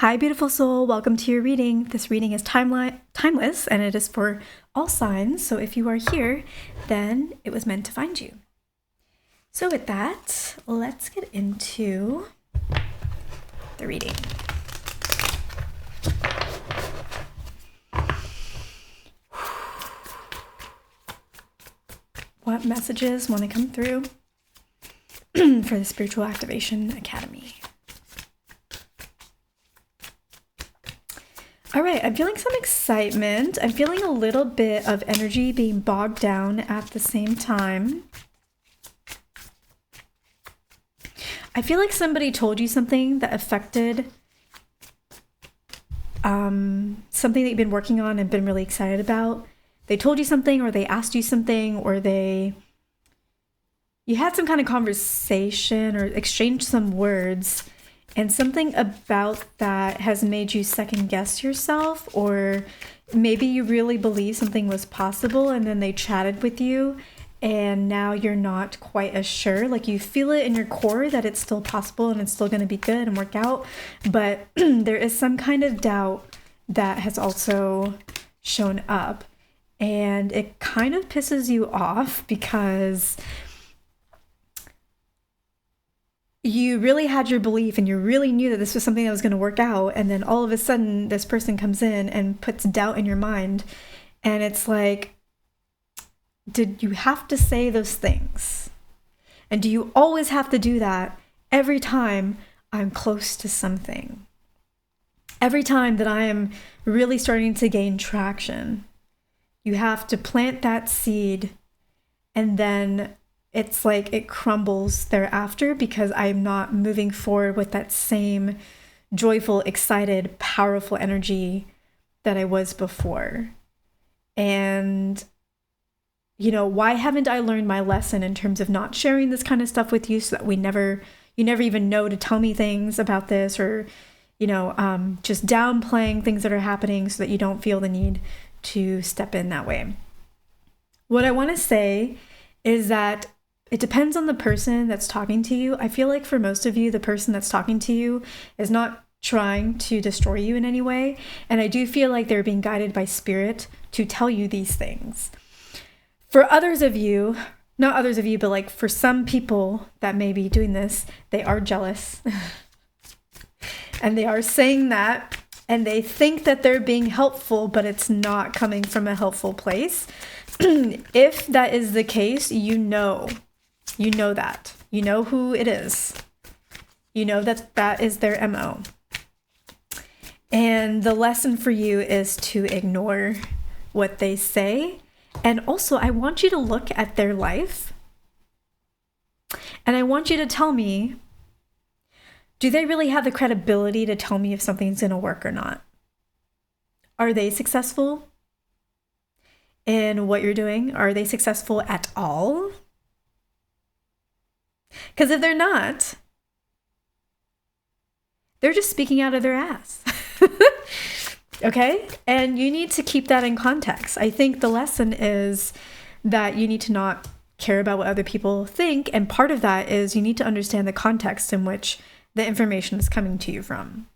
Hi, beautiful soul. Welcome to your reading. This reading is timeless, and it is for all signs. So if you are here, then it was meant to find you. So with that, let's get into the reading. What messages want to come through for the Spiritual Activation Academy? All right, I'm feeling some excitement. I'm feeling a little bit of energy being bogged down at the same time. I feel like somebody told you something that affected something that you've been working on and been really excited about. They told you something, or they asked you something, or you had some kind of conversation or exchanged some words. And something about that has made you second guess yourself, or maybe you really believe something was possible and then they chatted with you and now you're not quite as sure. Like you feel it in your core that it's still possible and it's still going to be good and work out. But there is some kind of doubt that has also shown up, and it kind of pisses you off because you really had your belief and you really knew that this was something that was going to work out. And then all of a sudden this person comes in and puts doubt in your mind. And it's like, did you have to say those things? And do you always have to do that every time I'm close to something? Every time that I am really starting to gain traction, you have to plant that seed, and then it's like it crumbles thereafter because I'm not moving forward with that same joyful, excited, powerful energy that I was before. And, why haven't I learned my lesson in terms of not sharing this kind of stuff with you so that you never even know to tell me things about this, or, just downplaying things that are happening so that you don't feel the need to step in that way. What I want to say is that it depends on the person that's talking to you. I feel like for most of you, the person that's talking to you is not trying to destroy you in any way. And I do feel like they're being guided by spirit to tell you these things. For others of you, not others of you, but like for some people that may be doing this, they are jealous. And they are saying that, and they think that they're being helpful, but it's not coming from a helpful place. If that is the case, you know that. You know who it is. You know that is their MO. And the lesson for you is to ignore what they say. And also, I want you to look at their life. And I want you to tell me, do they really have the credibility to tell me if something's going to work or not? Are they successful in what you're doing? Are they successful at all? Because if they're not, they're just speaking out of their ass. Okay? And you need to keep that in context. I think the lesson is that you need to not care about what other people think. And part of that is you need to understand the context in which the information is coming to you from.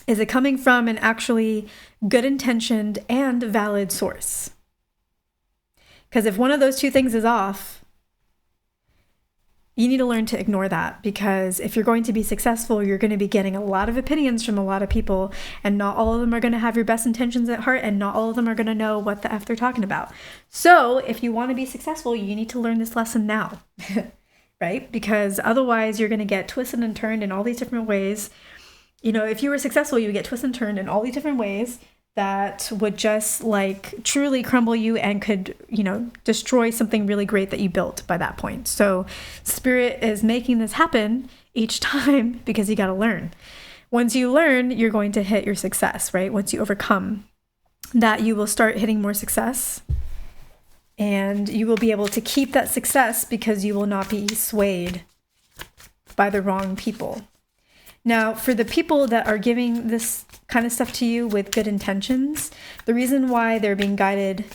Is it coming from an actually good intentioned and valid source? Because if one of those two things is off, you need to learn to ignore that, because if you're going to be successful, you're going to be getting a lot of opinions from a lot of people, and not all of them are going to have your best intentions at heart, and not all of them are going to know what the F they're talking about. So if you want to be successful, you need to learn this lesson now, right? Because otherwise you're going to get twisted and turned in all these different ways. If you were successful, you would get twisted and turned in all these different ways that would just like truly crumble you and could, destroy something really great that you built by that point. So Spirit is making this happen each time because you got to learn. Once you learn, you're going to hit your success, right? Once you overcome that, you will start hitting more success, and you will be able to keep that success because you will not be swayed by the wrong people. Now, for the people that are giving this kind of stuff to you with good intentions, the reason why they're being guided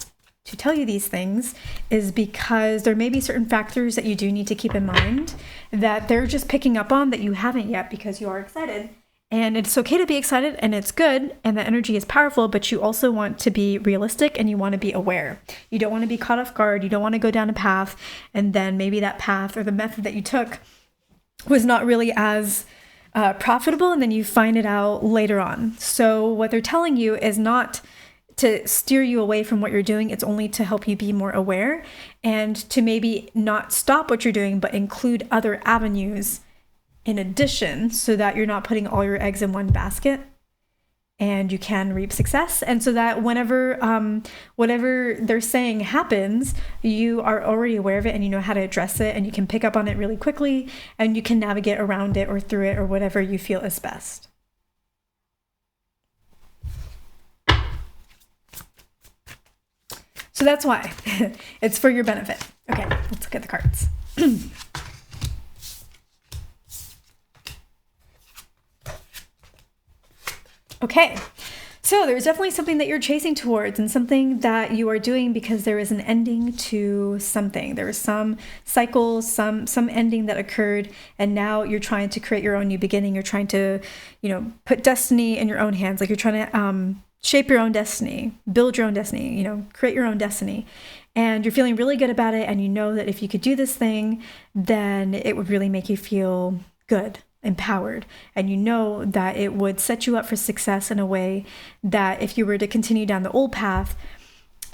to tell you these things is because there may be certain factors that you do need to keep in mind that they're just picking up on that you haven't yet because you are excited. And it's okay to be excited, and it's good, and the energy is powerful, but you also want to be realistic and you want to be aware. You don't want to be caught off guard. You don't want to go down a path, and then maybe that path or the method that you took was not really as profitable, and then you find it out later on. So what they're telling you is not to steer you away from what you're doing. It's only to help you be more aware and to maybe not stop what you're doing, but include other avenues in addition, so that you're not putting all your eggs in one basket and you can reap success. And so that whenever whatever they're saying happens, you are already aware of it and you know how to address it, and you can pick up on it really quickly and you can navigate around it or through it or whatever you feel is best. So that's why it's for your benefit. Okay, let's look at the cards. Okay, so there's definitely something that you're chasing towards and something that you are doing because there is an ending to something. There was some cycle, some ending that occurred, and now you're trying to create your own new beginning. You're trying to, put destiny in your own hands. Like you're trying to shape your own destiny, build your own destiny, create your own destiny. And you're feeling really good about it, and you know that if you could do this thing, then it would really make you feel good, empowered, and you know that it would set you up for success in a way that if you were to continue down the old path,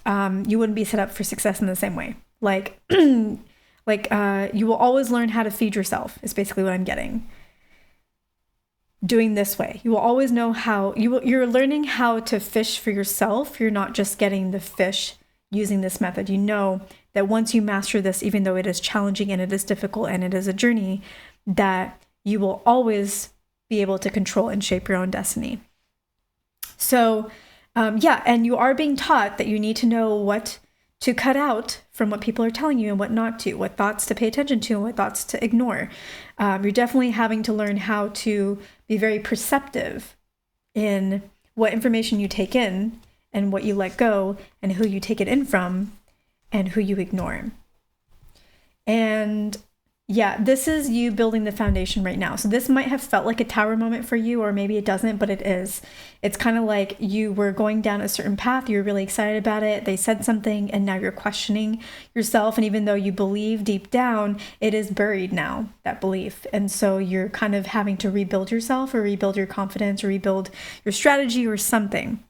you wouldn't be set up for success in the same way. Like you will always learn how to feed yourself is basically what I'm getting. Doing this way, you will always know how you're learning how to fish for yourself. You're not just getting the fish using this method. You know that once you master this, even though it is challenging and it is difficult and it is a journey, that you will always be able to control and shape your own destiny. So, and you are being taught that you need to know what to cut out from what people are telling you and what not to, what thoughts to pay attention to and what thoughts to ignore. You're definitely having to learn how to be very perceptive in what information you take in and what you let go and who you take it in from and who you ignore. And yeah, this is you building the foundation right now. So this might have felt like a tower moment for you, or maybe it doesn't, but it is. It's kind of like you were going down a certain path. You were really excited about it. They said something and now you're questioning yourself. And even though you believe deep down, it is buried now, that belief. And so you're kind of having to rebuild yourself or rebuild your confidence or rebuild your strategy or something.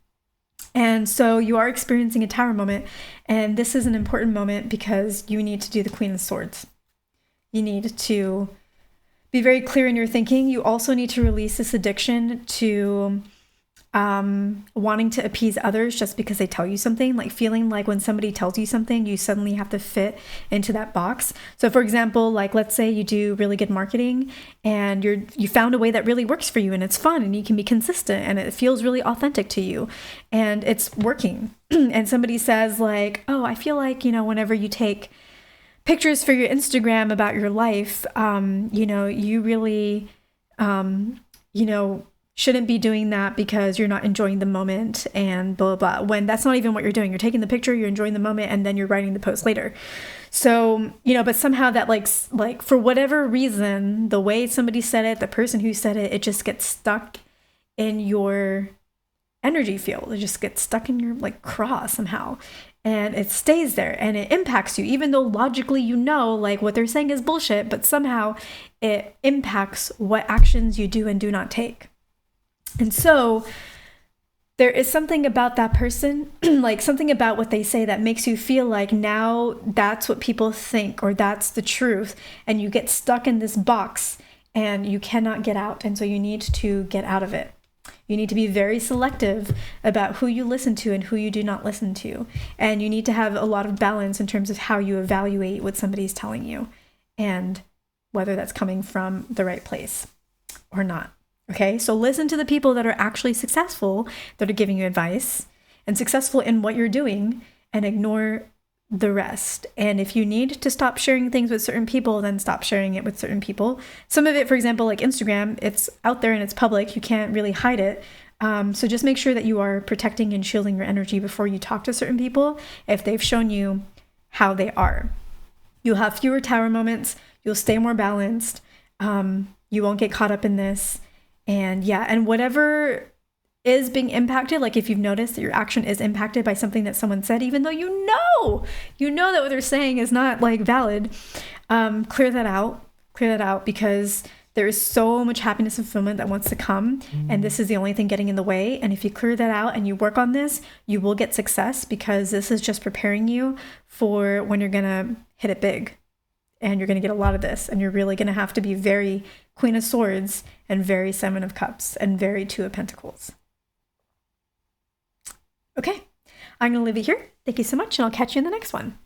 And so you are experiencing a tower moment. And this is an important moment because you need to do the Queen of Swords. You need to be very clear in your thinking. You also need to release this addiction to wanting to appease others just because they tell you something, like feeling like when somebody tells you something, you suddenly have to fit into that box. So for example, like let's say you do really good marketing and you found a way that really works for you and it's fun and you can be consistent and it feels really authentic to you and it's working. And somebody says like, oh, I feel like, whenever you take pictures for your Instagram about your life, you really, shouldn't be doing that because you're not enjoying the moment and blah, blah, blah. When that's not even what you're doing. You're taking the picture, you're enjoying the moment, and then you're writing the post later. So, but somehow that like for whatever reason, the way somebody said it, the person who said it, it just gets stuck in your energy field. It just gets stuck in your craw somehow. And it stays there and it impacts you, even though logically like what they're saying is bullshit, but somehow it impacts what actions you do and do not take. And so there is something about that person, like something about what they say that makes you feel like now that's what people think or that's the truth. And you get stuck in this box and you cannot get out. And so you need to get out of it. You need to be very selective about who you listen to and who you do not listen to. And you need to have a lot of balance in terms of how you evaluate what somebody's telling you and whether that's coming from the right place or not. Okay, so listen to the people that are actually successful, that are giving you advice and successful in what you're doing, and ignore the rest. And if you need to stop sharing things with certain people, then stop sharing it with certain people. Some of it, for example, like Instagram, it's out there and it's public. You can't really hide it. So just make sure that you are protecting and shielding your energy before you talk to certain people if they've shown you how they are. You'll have fewer tower moments. You'll stay more balanced. You won't get caught up in this. And yeah, and whatever is being impacted, like if you've noticed that your action is impacted by something that someone said, even though you know that what they're saying is not like valid, clear that out, because there is so much happiness and fulfillment that wants to come, and this is the only thing getting in the way. And if you clear that out and you work on this, you will get success, because this is just preparing you for when you're gonna hit it big, and you're gonna get a lot of this, and you're really gonna have to be very Queen of Swords and very Seven of Cups and very Two of Pentacles. Okay, I'm gonna leave it here. Thank you so much, and I'll catch you in the next one.